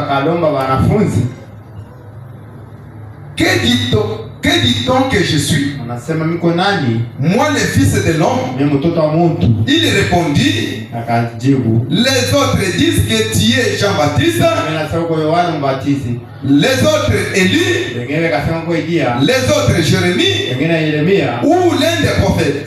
Akalomba wanafunzi, que dit-on que je suis? Anasema miko nani? Moi le fils de l'homme. Mimi mtoto wa mtu. Il répondit, akajibu, les autres disent que tu es Jean-Baptiste, anasema kwa Yohana Mbatizi. Les autres Élie, wengine kasema kwa Elia, les autres Jérémie, wengine Yeremia, ou l'un des prophètes.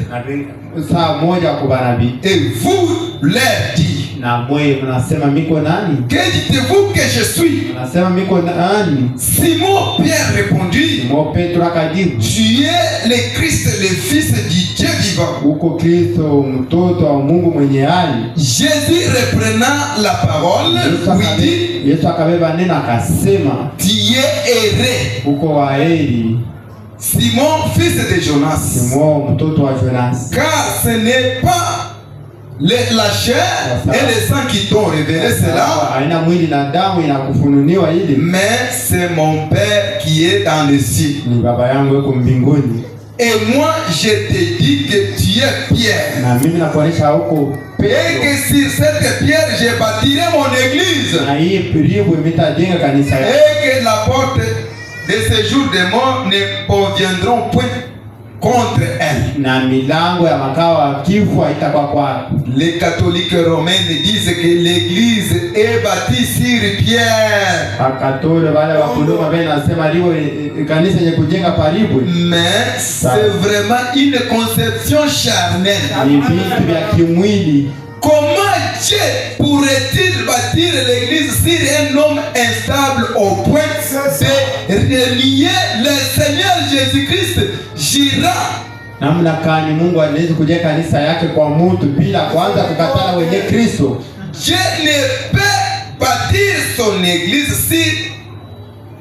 Saa moja kwa nabii. Et vous leur dites, na mwe mnasema miko nani? Que dites-vous que je suis? Mnasema miko nani? Simon Pierre répondit, Simon Petro akajibu, tu es le Christ, le fils du Dieu vivant. uko Kristo mtoto wa Mungu mwenye hai. Jésus reprenant la parole lui dit, Yesu akabeba neno akasema, tu es heureux, uko waheri Simon fils de Jonas, Simon mtoto wa Jonas, car ce n'est pas la chair et le sang qui t'ont révélé cela, haina mwili na damu inakufununiwa hili, mais c'est mon Père qui est dans le ciel. ni baba yangu yuko mbinguni. Et moi je te dis que tu es Pierre, Na mimi nakuonyesha huko et que sur cette pierre je bâtirai mon église, na hii pilibu imetajenga kanisa yake, et que la porte de ce jour de mort ne parviendront point contre elle. na milango ya makao ya kifo haitakuwa kwako. Les catholiques romains disent que l'église est bâtie sur Pierre. Akatole wale wa Kuluma bali nasema liwe kanisa yenye kujenga palibu, Mais c'est vraiment une conception charnelle. ni vitu vya kimwili. Comment Dieu pourrait-il bâtir l'église sur un homme instable au point de relier le Seigneur Jésus-Christ jira? Namna kani Mungu anaweza kujenga kanisa yake kwa mtu bila kwanza kukatana wenye Kristo? Dieu ne peut bâtir son église si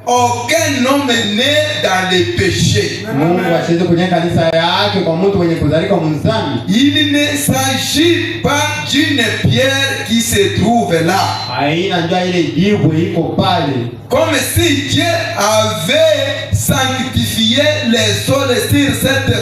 aucun homme est né dans le péché. Mungu asiweze kujenga kanisa yake kwa mtu mwenye kuzalika mzambi. Il ne s'agit pas d'une pierre qui se trouve là, Haina njia ile jibu iko pale, comme si Dieu avait sanctifié les sols sur cette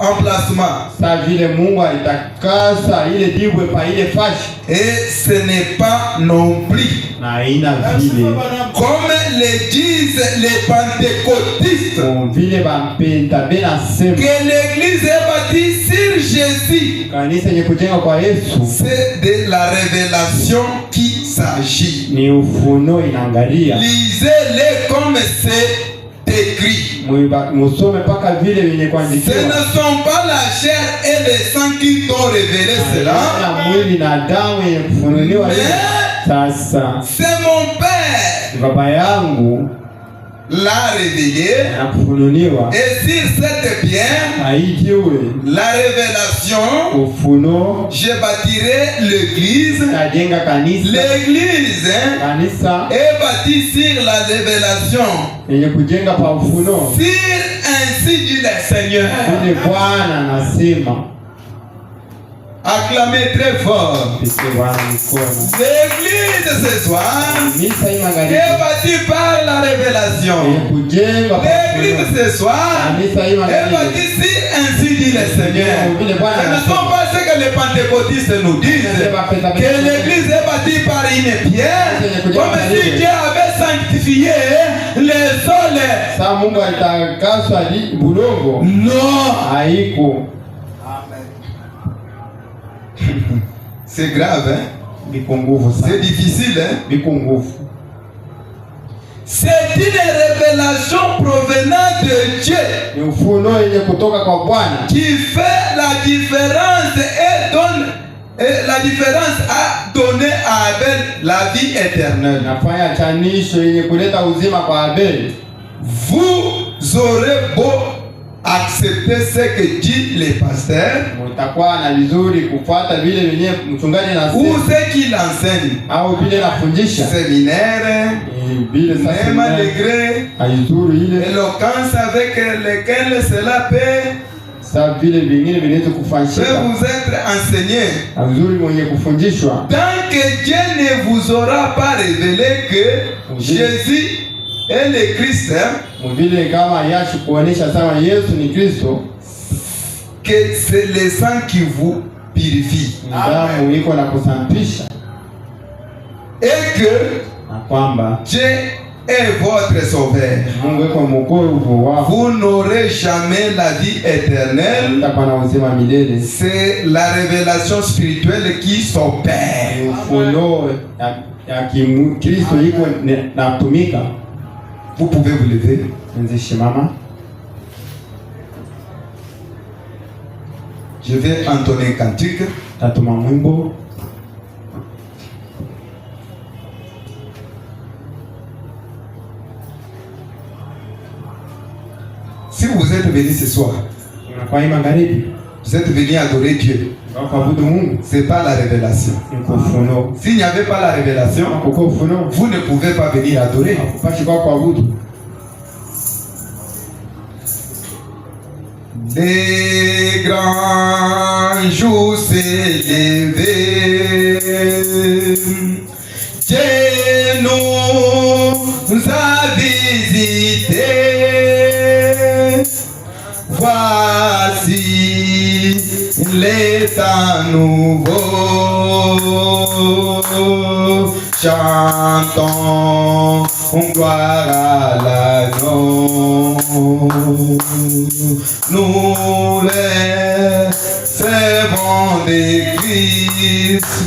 emplacement. sa vile Mungu alitakasa ile jibu pa ile fashi, Et ce n'est pas non plus, na haina vile comme le disent les pentecôtistes, vile bampenda bena sema que l'église est bâtie sur Jésus. kanisa yenye kujenga kwa Yesu. C'est de la révélation qu'il s'agit. Ni ufunuo inaangalia, Lisez-les comme c'est écrit. musome paka vile vyenye Ce kuandikiwa. ne sont pas la chair et le sang qui t'ont révélé cela, Na mwili na damu yenye kufunuliwa hiyo. Sasa c'est mon Père baba yangu l'a révélé. na kufunuliwa Et sur cette pierre, haijiwe la révélation, ufunuo, je bâtirai l'église. najenga kanisa. L'église Kanisa est bâtie sur la révélation. yenye kujenga pa ufunuo, Sur ainsi dit le Seigneur. ile Bwana anasema. Acclamez très fort. Pike Bwana mkono. L'église ce soir Kanisa hii est magharibi bâtie par la révélation. yenye kujenga pa L'église ufunuo. ce soir Kanisa hii est magharibi bâtie sur ainsi dit le Seigneur. Ce ne sont pas ce que les pentecôtistes nous disent, que l'église est bâtie par une pierre, comme si Dieu avait sanctifié les sols. Sa Mungu alitakaswa bulongo. Non, Haiko. c'est grave, hein? Biko nguvu sana. C'est difficile, hein? Biko nguvu. C'est une révélation provenant de Dieu Ni ufunuo yenye kutoka kwa Bwana qui fait la différence et donne la différence à donner à Abel la vie éternelle. nafanya chanisho yenye kuleta uzima kwa Abeli. Vous aurez beau accepter ce que dit les pasteurs Mtakuwa na vizuri kufuata vile vyenye mchungaji ou anasema ce qu'il enseigne, au vile nafundisha séminaire, vile sasa même degré, haizuri ile éloquence avec lequel cela peut sa vile vingine vinaweza kufanyika vous être enseigné. haizuri mwenye kufundishwa. Tant que Dieu ne vous aura pas révélé que Jésus est le Christ, Vile kama yashi kuonesha sawa Yesu ni Kristo, que c'est le sang qui vous purifie. damu iko na kusampisha, Et que Dieu est votre sauveur. Vous n'aurez jamais la vie éternelle. C'est la révélation spirituelle qui s'opère. Vous pouvez vous lever. Je vais entonner un cantique. Si vous êtes venu ce soir, vous êtes venu adorer Dieu. C'est pas la révélation. S'il n'y avait pas la révélation, vous ne pouvez pas venir adorer. Les grands jours s'est levé, Dieu nous a visités. Voici l'état nouveau, chantons gloire à l'agneau. Nous les servants de Christ,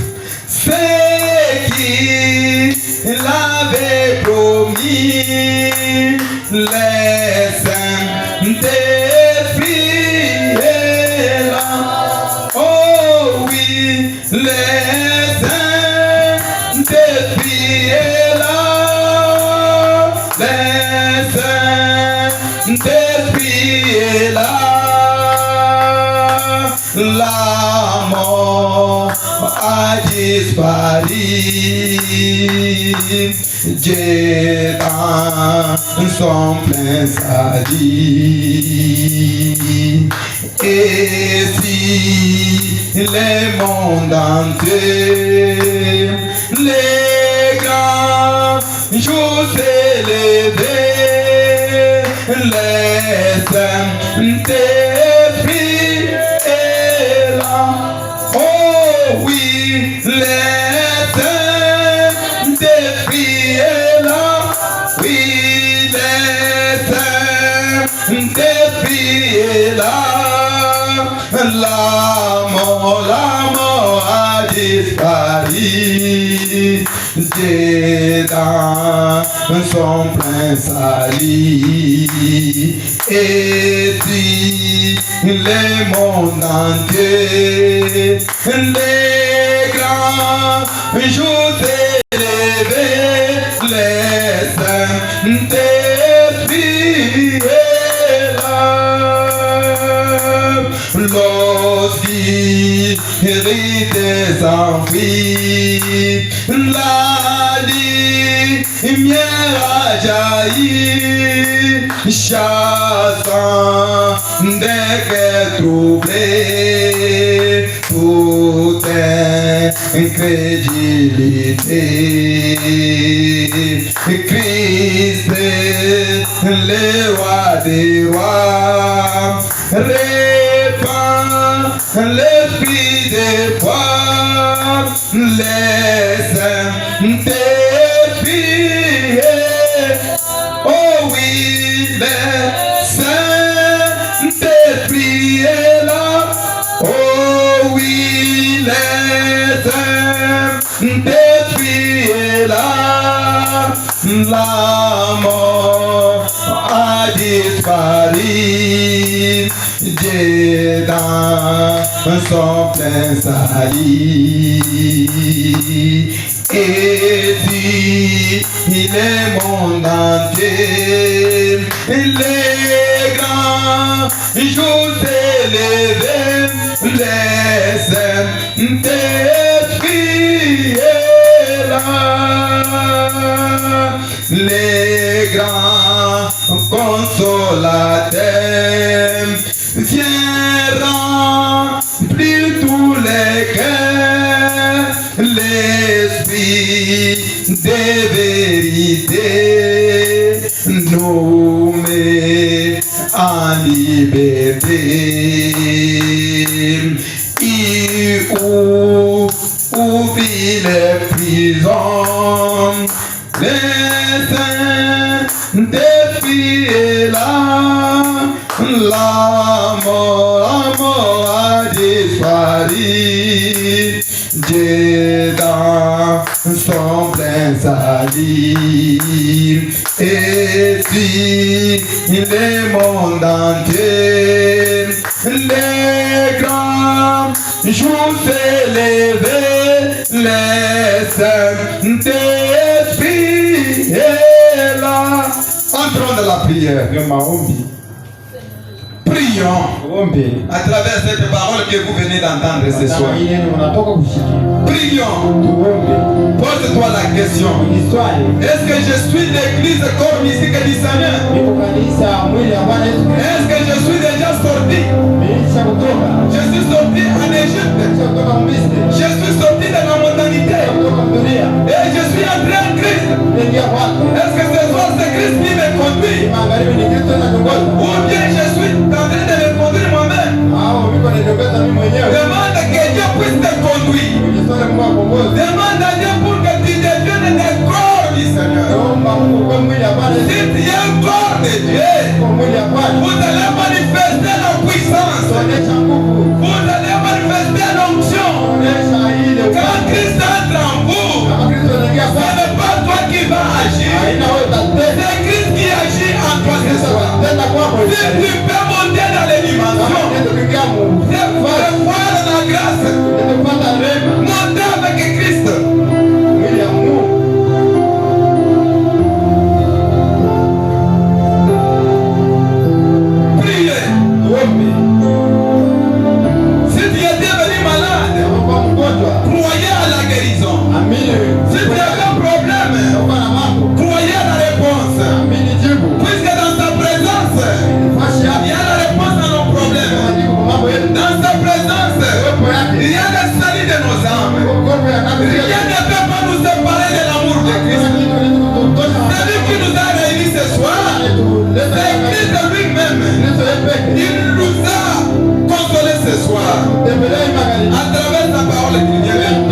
c'est qui l'avait promis, les saints d'esprit est là. Oh oui, les saints d'esprit est là. Les saints d'esprit est là. La mort a disparu. Dieu dans son plein salut. Et si le monde entier, les grands jours s'élevés, les saints d'esprit est là. Oh oui, les saints d'esprit est là. Oui, les saints d'esprit est là. La mort a disparu. Dieu dans son plein salut. Et si le monde entier, les grands jours s'élevés, les saints d'esprit est là. Lorsqu'il des envies, la lumière a jailli, chassant des cœurs troublés, toute incrédulité. Christ est le roi des rois, répand l'esprit des foi, les saints d'esprit. Oh oui, les saints d'esprit est là. Oh oui, les saints d'esprit est là. La mort a disparu. Dieu dans son plein salut. Et si le monde entier, les grands jours s'élèvent, les saints d'esprit est là. Les grands consolateurs viens remplir tous les cœurs, l'esprit de vérité nous met en liberté. Il ouvre les prisons, les Saint-Esprit est là, la mort a disparu, Dieu dans son plein salut, et si le monde entier, les grands jours s'élèvent, les Saint-Esprit est là. Entrons dans la prière. Prions à travers cette parole que vous venez d'entendre ce soir. Prions. Pose-toi la question. Est-ce que je suis l'église corps mystique du Seigneur? Est-ce que je suis déjà sorti? Je suis sorti en Égypte. Je suis sorti de la mondanité. Et je suis entré en Christ. Est-ce que ce soir c'est Christ qui me conduit? Ou bien je suis en train de me conduire moi-même? Demande que Dieu puisse te conduire. Demande à Dieu pour que tu deviennes un corps du Seigneur. Si tu es un corps de Dieu, vous allez manifester la puissance. Vous allez manifester l'onction. Quand Christ entre en vous, ce n'est pas toi qui vas agir. C'est Christ qui agit en toi ce soir. Si tu peux monter dans les dimensions, c'est pour voir la grâce. Monter avec Christ. Priez. Si tu étais venu malade, croyez à la guérison. Si tu as un problème, croyez à la réponse. Puisque dans sa présence, il y a la réponse à nos problèmes. Dans sa présence, il y a le salut de nos âmes. Rien ne peut pas nous séparer de l'amour de Christ. C'est lui qui nous a réunis ce soir. C'est Christ lui-même. Il nous a consolés ce soir. À travers sa parole qu'il vient de nous.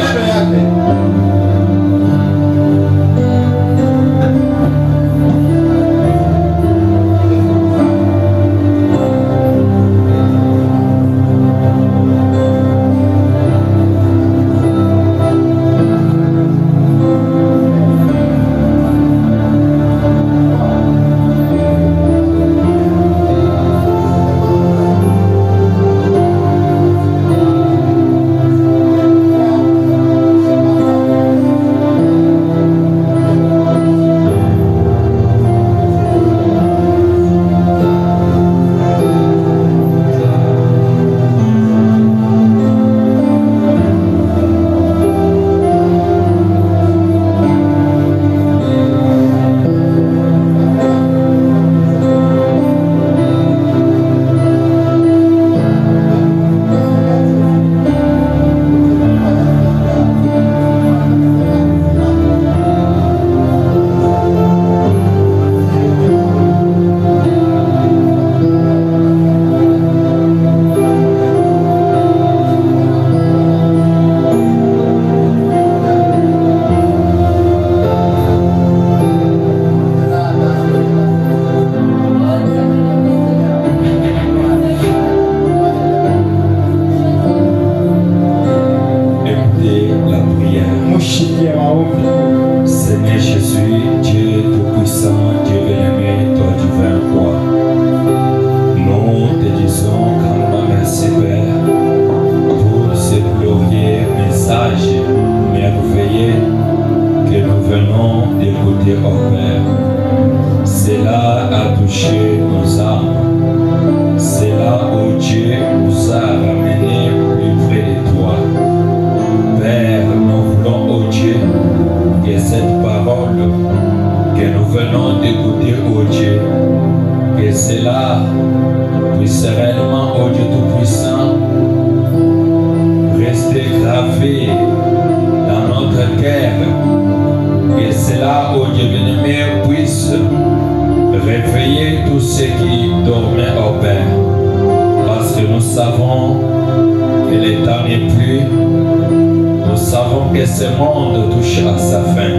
Que ce monde touche à sa fin.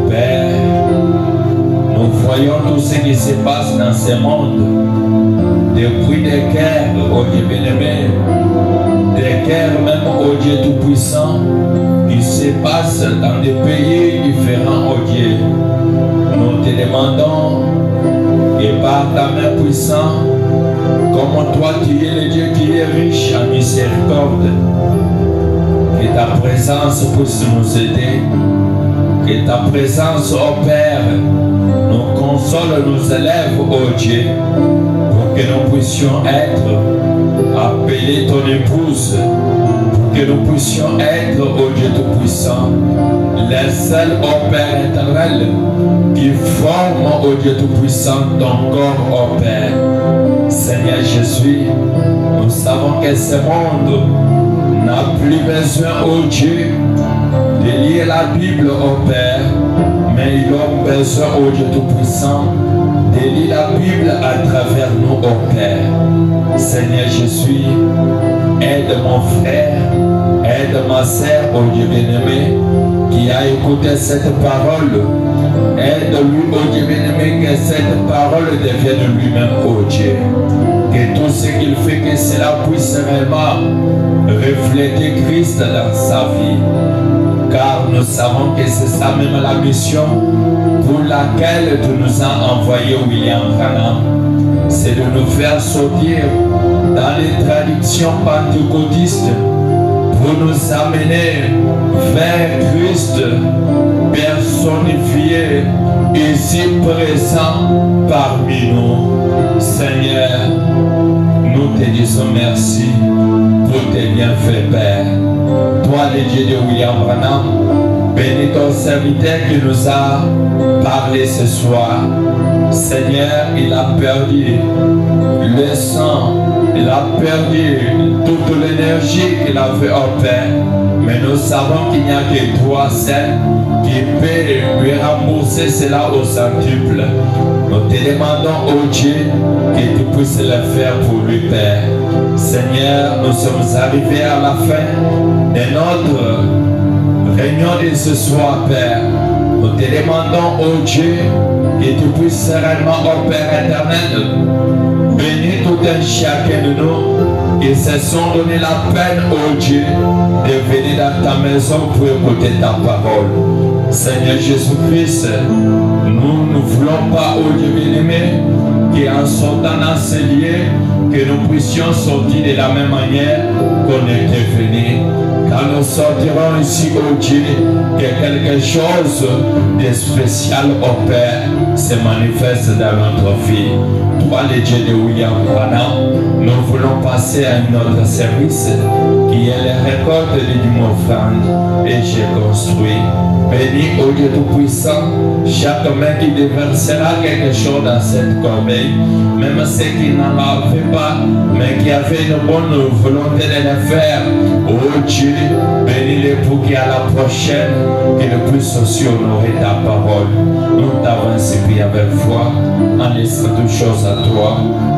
Père, tout ce qui se passe dans ce monde, depuis des guerres, oh Dieu bien-aimé, des guerres même, oh Dieu Tout-Puissant, qui se passent dans des pays différents, oh Dieu. Nous te demandons, et par ta main puissante, comme toi tu es le Dieu qui est riche en miséricorde, que ta présence puisse nous aider, que ta présence, oh Père, nous console, nous élève, oh Dieu, pour que nous puissions être appelés ton épouse, pour que nous puissions être, oh Dieu Tout-Puissant, les seuls, oh Père éternel, qui forment, oh Dieu Tout-Puissant, ton corps, oh Père. Seigneur Jésus, nous savons que ce monde n'a plus besoin, oh Dieu, de lire la Bible, oh Père, mais ils ont besoin, oh Dieu Tout-Puissant, de lire la Bible à travers nous, oh Père. Seigneur Jésus, aide mon frère, aide ma sœur, oh Dieu bien-aimé, qui a écouté cette parole. Aide-lui, oh Dieu bien-aimé, que cette parole devienne lui-même, oh Dieu. Que tout ce qu'il fait, que cela puisse réellement refléter Christ dans sa vie. Car nous savons que c'est ça même la mission pour laquelle tu nous as envoyé, William Branham. C'est de nous faire sortir dans les traditions pentecôtistes pour nous amener vers Christ personnifié, ici présent parmi nous. Seigneur, nous te disons merci pour tes bienfaits, Père. Toi, le Dieu de William Branham, bénis ton serviteur qui nous a parlé ce soir. Seigneur, il a perdu le sang, il a perdu toute l'énergie qu'il avait en Père. Mais nous savons qu'il n'y a que toi seul qui peut lui rembourser cela au centuple. Nous te demandons, oh Dieu, que tu puisses le faire pour lui, Père. Seigneur, nous sommes arrivés à la fin de notre réunion de ce soir, Père. Nous te demandons, oh Dieu, que tu puisses sereinement, oh Père éternel, bénir tout un chacun de nous qui se sont donné la peine, oh Dieu, de venir dans ta maison pour écouter ta parole. Seigneur Jésus-Christ, nous ne voulons pas, oh Dieu bien-aimé, qu'en sortant dans ce lieu, que nous puissions sortir de la même manière qu'on était venu. Quand nous sortirons ici, oh Dieu, que quelque chose de spécial, oh Père, se manifeste dans notre vie. Toi, le Dieu de William Branham, nous voulons passer à notre service qui est la récolte du offrande et j'ai construit. Bénis, oh Dieu Tout-Puissant, chaque main qui déversera quelque chose dans cette corbeille, même ceux qui n'en avaient pas, mais qui avaient une bonne volonté de le faire. Oh Dieu, bénis-les pour qu'à la prochaine, qu'ils puissent aussi honorer ta parole. Nous t'avons supplié avec foi, en laissant toutes choses à toi.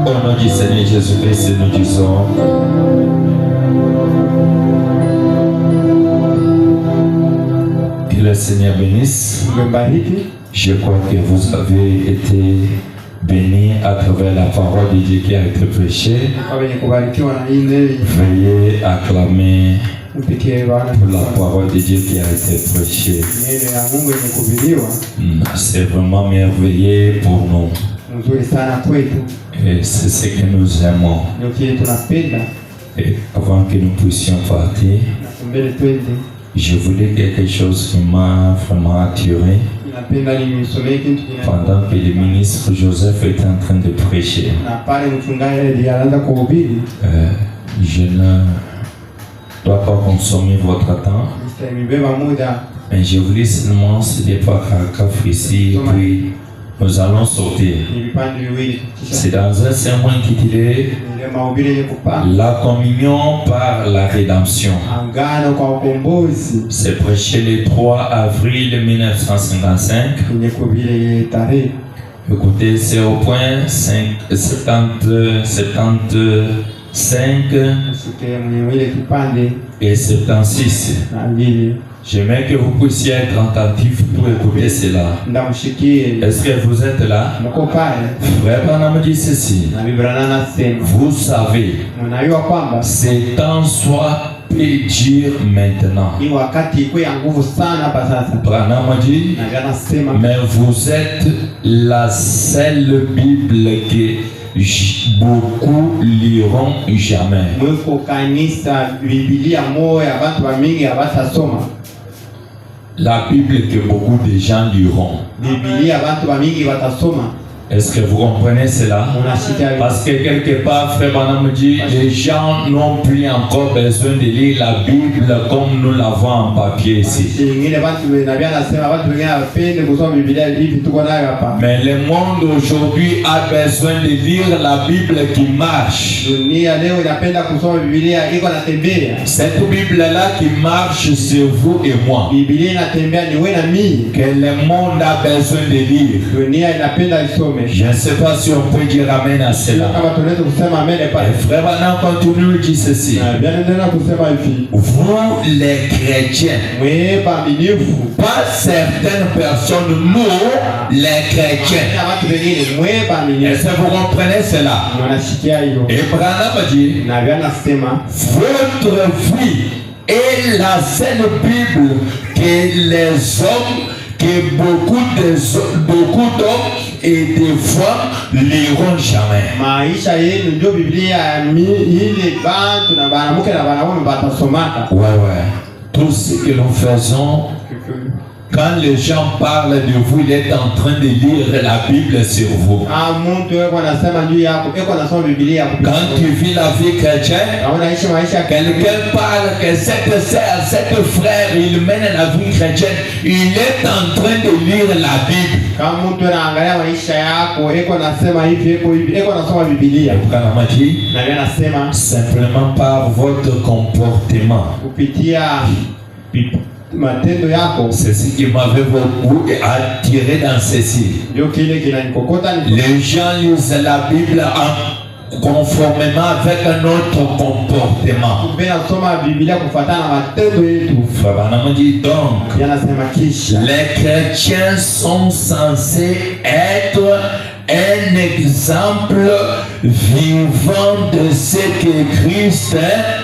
Au nom du Seigneur Jésus-Christ, nous disons. Que le Seigneur bénisse. Je crois que vous avez été bénis à travers la parole de Dieu qui a été prêchée. Veuillez acclamer pour la parole de Dieu qui a été prêchée. C'est vraiment merveilleux pour nous. Et c'est ce que nous aimons. Et avant que nous puissions partir, je voulais quelque chose qui m'a vraiment attiré. Pendant que le ministre Joseph est en train de prêcher, je ne dois pas consommer votre temps. Mais je voulais seulement se départir ici, puis nous allons sortir. C'est dans un sermon intitulé La communion par la rédemption. C'est prêché le 3 avril 1955. Écoutez, c'est au point 75 et 76. J'aimerais que vous puissiez être attentifs pour écouter cela. Est-ce que vous êtes là? Frère Branham dit ceci. Vous savez, c'est temps soit peut dire maintenant. Branham dit, mais vous êtes la seule Bible que beaucoup liront jamais. La Bible que beaucoup de gens liront. Est-ce que vous comprenez cela? Parce que quelque part, Frère Branham dit, les gens n'ont plus encore besoin de lire la Bible comme nous l'avons en papier ici. Mais le monde aujourd'hui a besoin de lire la Bible qui marche. Cette Bible-là qui marche sur vous et moi. Que le monde a besoin de lire. Je ne sais pas si on peut dire amen à cela. Et Frère Branham continue de dire ceci. Vous les chrétiens, pas certaines personnes, nous les chrétiens. Est-ce que vous comprenez cela? Et Branham dit, votre vie est la seule Bible que les hommes, que beaucoup d'hommes et des femmes liront jamais. Ouais. Tout ce que nous faisons, quand les gens parlent de vous, il est en train de lire la Bible sur vous. Quand tu vis la vie chrétienne, quelqu'un parle que cette sœur, cette frère, il mène la vie chrétienne, il est en train de lire la Bible. Simplement par votre comportement. C'est ce qui m'avait beaucoup attiré dans ceci. Les gens lisent la Bible conformément avec notre comportement. Donc, les chrétiens sont censés être un exemple vivant de ce que Christ est.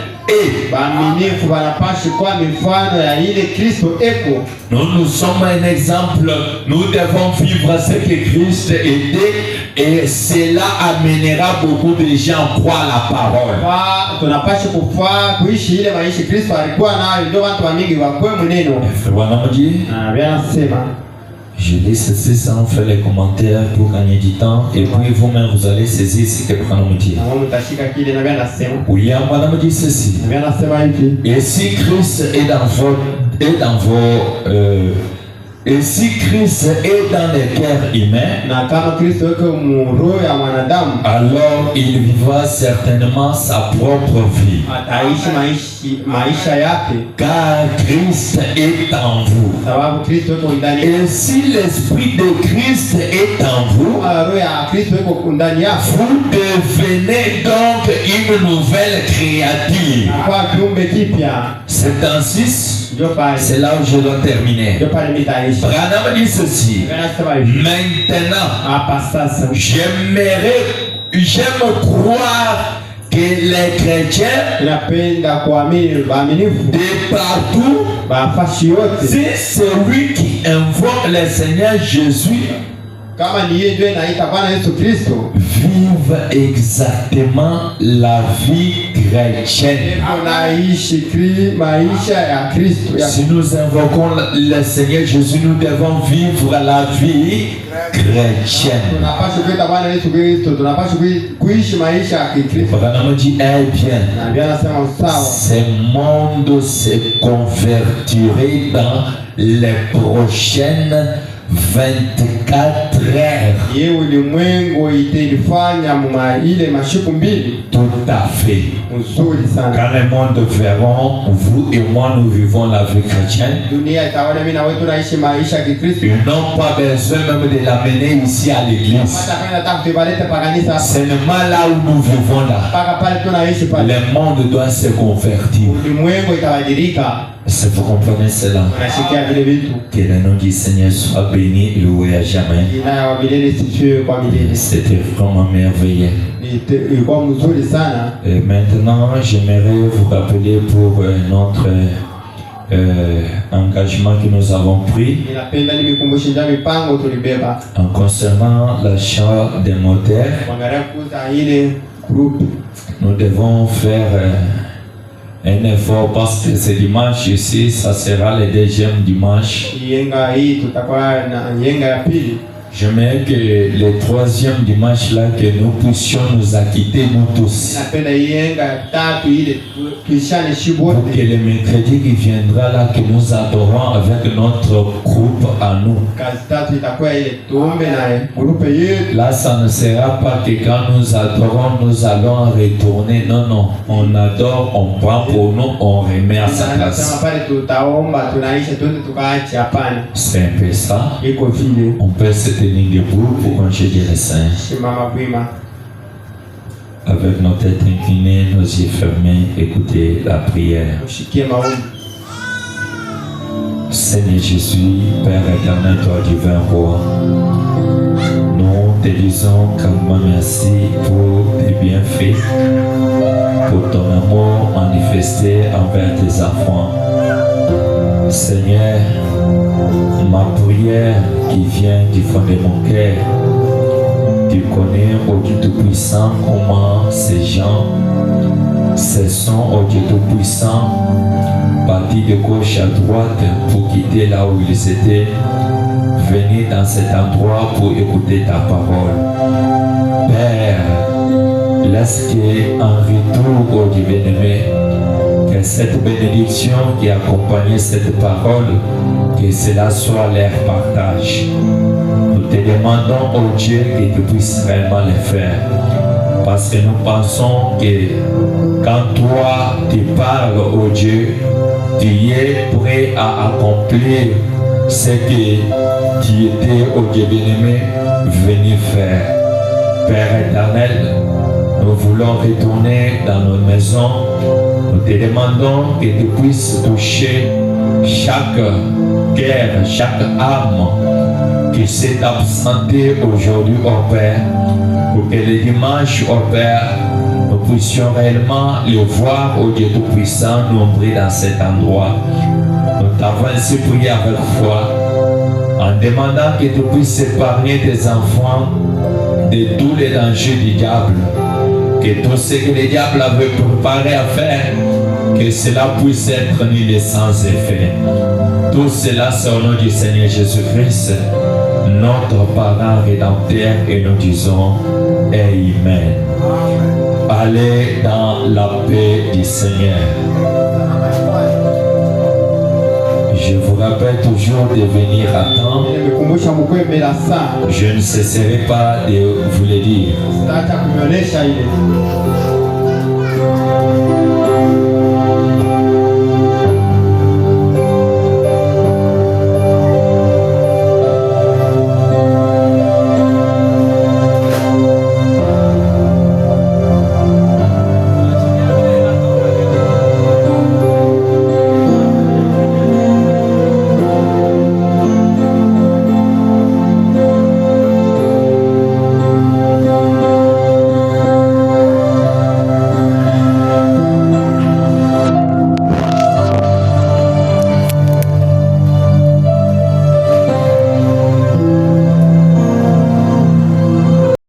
Nous sommes un exemple. Nous devons vivre ce que Christ était, et cela amènera beaucoup de gens à croire la parole. Je lis ceci sans faire les commentaires pour gagner du temps, et puis vous-même vous allez saisir ce que Branham dit. Oui, Branham dit ceci. Et si Christ est et si Christ est dans les cœurs humains, alors il vivra certainement sa propre vie. Car Christ est en vous. Et si l'Esprit de Christ est en vous, vous devenez donc une nouvelle créature. C'est en 6. C'est là où je dois terminer. Branham dit ceci. Maintenant, j'aime croire que les chrétiens de partout, c'est celui qui invoque le Seigneur Jésus, vive exactement la vie chrétienne. Si nous invoquons le Seigneur Jésus, nous devons vivre la vie chrétienne. Branham dit, eh bien, ce monde se convertirait dans les prochaines 24 heures. Tout à fait. Quand le monde verront, vous et moi, nous vivons la vie chrétienne. Ils n'ont pas besoin même de l'amener ici à l'église. Seulement là où nous vivons là, le monde doit se convertir. Si vous comprenez cela, Unasikia vile vitu. que le nom du Seigneur soit béni, loué à jamais. Jina la milele sifiwe kwa milele. C'était vraiment merveilleux. Ilikuwa mzuri sana. Et maintenant, j'aimerais vous rappeler pour notre engagement que nous avons pris Ninapenda nimikumbushe mipango tulibeba. en concernant l'achat des moteurs. Kuangalia kuuza ile group. Nous devons faire un effort parce que ce dimanche ici, ça sera le deuxième dimanche. Yenga hii tutakuwa na yenga ya pili. J'aimerais que le troisième dimanche là, que nous puissions nous acquitter nous tous. Ninapenda yenga ya tatu ile tuishane shibote. Pour que le mercredi qui viendra là, que nous adorons avec notre groupe à nous. Kazi tatu itakuwa ile tuombe na groupe yetu. Là, ça ne sera pas que quand nous adorons, nous allons retourner. Non, non. On adore, on prend pour nous, on remet à sa place. Pale tutaomba tunaisha twende tukaache hapana. C'est un peu ça. Iko vile. On peut se tenir debout pour conjuguer les saints. Simama wima. Avec nos têtes inclinées, nos yeux fermés, écoutez la prière. Ushikie maombi. Seigneur Jésus, Père éternel, toi divin roi, nous te disons calmement merci pour tes bienfaits, pour ton amour manifesté envers tes enfants. Seigneur, ma prière qui vient du fond de mon cœur, tu connais, ô Dieu Tout-Puissant, comment ces gens, ce sont, ô Dieu Tout-Puissant, partis de gauche à droite pour quitter là où ils étaient, venir dans cet endroit pour écouter ta parole. Père, laisse qu'en retour, ô Dieu bien-aimé, que cette bénédiction qui accompagne cette parole, que cela soit leur partage. Nous te demandons, ô Dieu, que tu puisses vraiment le faire. Parce que nous pensons que quand toi tu parles, ô Dieu, tu es prêt à accomplir ce que tu étais, ô Dieu bien-aimé, venu faire. Père éternel, nous voulons retourner dans nos maisons. Nous te demandons que tu puisses toucher chaque cœur, chaque âme qui s'est absentée aujourd'hui, ô Père, pour que le dimanche, ô Père, nous puissions réellement le voir, ô Dieu Tout-Puissant, nombreux dans cet endroit. Nous t'avons ainsi prié avec foi, en demandant que tu puisses épargner tes enfants de tous les dangers du diable, que tout ce que le diable avait préparé à faire, que cela puisse être nul et sans effet. Tout cela, c'est au nom du Seigneur Jésus-Christ, notre parent rédempteur, et nous disons Amen. Allez dans la paix du Seigneur. Je vous rappelle toujours de venir à temps. Nimekumbusha mkwembe la saa. Je ne cesserai pas de vous le dire. Sitaacha kunyonyesha ile.